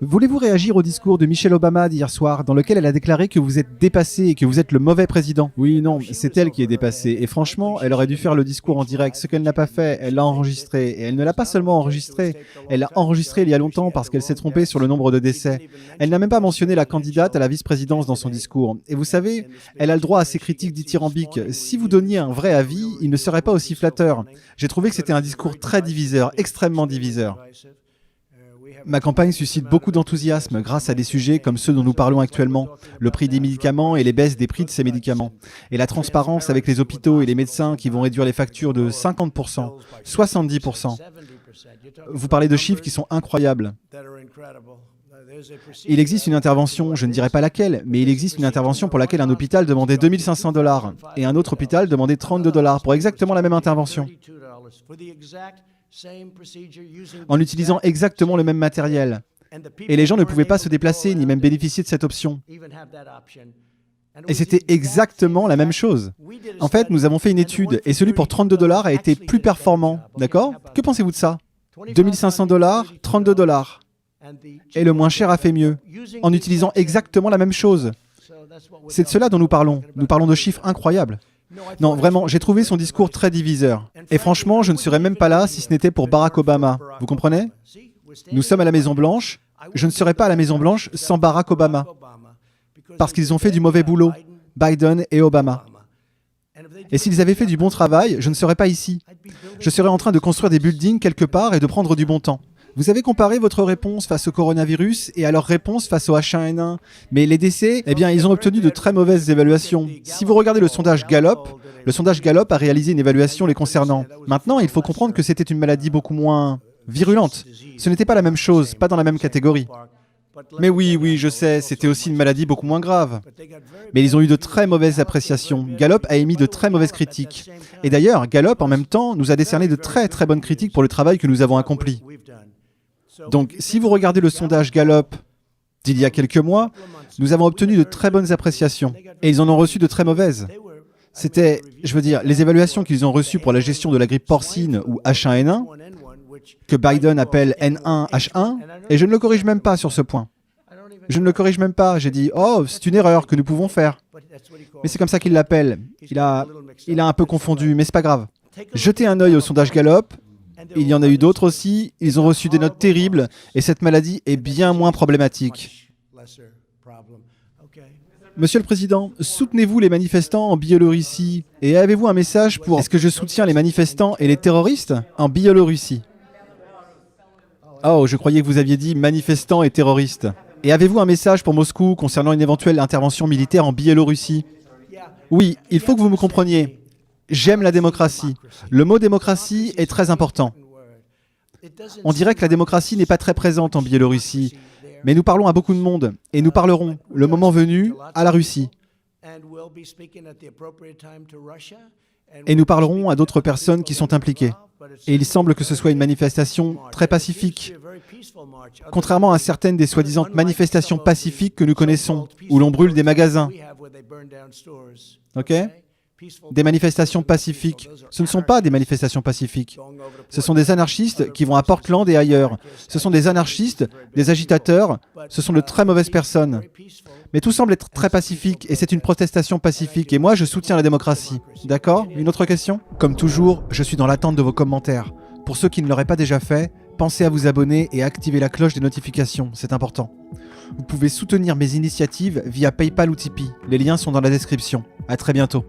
Voulez-vous réagir au discours de Michelle Obama d'hier soir, dans lequel elle a déclaré que vous êtes dépassé et que vous êtes le mauvais président? Oui, non, c'est elle qui est dépassée. Et franchement, elle aurait dû faire le discours en direct. Ce qu'elle n'a pas fait, elle l'a enregistré. Et elle ne l'a pas seulement enregistré, elle l'a enregistré il y a longtemps parce qu'elle s'est trompée sur le nombre de décès. Elle n'a même pas mentionné la candidate à la vice-présidence dans son discours. Et vous savez, elle a le droit à ses critiques dithyrambiques. Si vous donniez un vrai avis, il ne serait pas aussi flatteur. J'ai trouvé que c'était un discours très diviseur, extrêmement diviseur. Ma campagne suscite beaucoup d'enthousiasme grâce à des sujets comme ceux dont nous parlons actuellement, le prix des médicaments et les baisses des prix de ces médicaments, et la transparence avec les hôpitaux et les médecins qui vont réduire les factures de 50%, 70%. Vous parlez de chiffres qui sont incroyables. Il existe une intervention, je ne dirais pas laquelle, mais il existe une intervention pour laquelle un hôpital demandait 2 500 $ et un autre hôpital demandait 32 $ pour exactement la même intervention, en utilisant exactement le même matériel. Et les gens ne pouvaient pas se déplacer ni même bénéficier de cette option. Et c'était exactement la même chose. En fait, nous avons fait une étude et celui pour 32 $ a été plus performant. D'accord? Que pensez-vous de ça? 2 500 $, 32 $. Et le moins cher a fait mieux, en utilisant exactement la même chose. C'est de cela dont nous parlons. Nous parlons de chiffres incroyables. Non, vraiment, j'ai trouvé son discours très diviseur. Et franchement, je ne serais même pas là si ce n'était pour Barack Obama. Vous comprenez? Nous sommes à la Maison-Blanche. Je ne serais pas à la Maison-Blanche sans Barack Obama. Parce qu'ils ont fait du mauvais boulot, Biden et Obama. Et s'ils avaient fait du bon travail, je ne serais pas ici. Je serais en train de construire des buildings quelque part et de prendre du bon temps. Vous avez comparé votre réponse face au coronavirus et à leur réponse face au H1N1. Mais les décès, eh bien, ils ont obtenu de très mauvaises évaluations. Si vous regardez le sondage Gallup a réalisé une évaluation les concernant. Maintenant, il faut comprendre que c'était une maladie beaucoup moins virulente. Ce n'était pas la même chose, pas dans la même catégorie. Mais oui, je sais, c'était aussi une maladie beaucoup moins grave. Mais ils ont eu de très mauvaises appréciations. Gallup a émis de très mauvaises critiques. Et d'ailleurs, Gallup, en même temps, nous a décerné de très très bonnes critiques pour le travail que nous avons accompli. Donc, si vous regardez le sondage Gallup d'il y a quelques mois, nous avons obtenu de très bonnes appréciations. Et ils en ont reçu de très mauvaises. C'était, je veux dire, les évaluations qu'ils ont reçues pour la gestion de la grippe porcine ou H1N1, que Biden appelle N1H1, et je ne le corrige même pas sur ce point. Je ne le corrige même pas. J'ai dit, oh, c'est une erreur que nous pouvons faire. Mais c'est comme ça qu'il l'appelle. Il a un peu confondu, mais c'est pas grave. Jetez un œil au sondage Gallup. Il y en a eu d'autres aussi. Ils ont reçu des notes terribles, et cette maladie est bien moins problématique. Monsieur le Président, soutenez-vous les manifestants en Biélorussie? Et avez-vous un message pour... Est-ce que je soutiens les manifestants et les terroristes en Biélorussie? Oh, je croyais que vous aviez dit manifestants et terroristes. Et avez-vous un message pour Moscou concernant une éventuelle intervention militaire en Biélorussie? Oui, il faut que vous me compreniez. J'aime la démocratie. Le mot démocratie est très important. On dirait que la démocratie n'est pas très présente en Biélorussie, mais nous parlons à beaucoup de monde, et nous parlerons, le moment venu, à la Russie. Et nous parlerons à d'autres personnes qui sont impliquées. Et il semble que ce soit une manifestation très pacifique, contrairement à certaines des soi-disant manifestations pacifiques que nous connaissons, où l'on brûle des magasins. Ok ? Des manifestations pacifiques. Ce ne sont pas des manifestations pacifiques. Ce sont des anarchistes qui vont à Portland et ailleurs. Ce sont des anarchistes, des agitateurs. Ce sont de très mauvaises personnes. Mais tout semble être très pacifique et c'est une protestation pacifique. Et moi, je soutiens la démocratie. D'accord? Une autre question? Comme toujours, je suis dans l'attente de vos commentaires. Pour ceux qui ne l'auraient pas déjà fait, pensez à vous abonner et à activer la cloche des notifications. C'est important. Vous pouvez soutenir mes initiatives via PayPal ou Tipeee. Les liens sont dans la description. À très bientôt.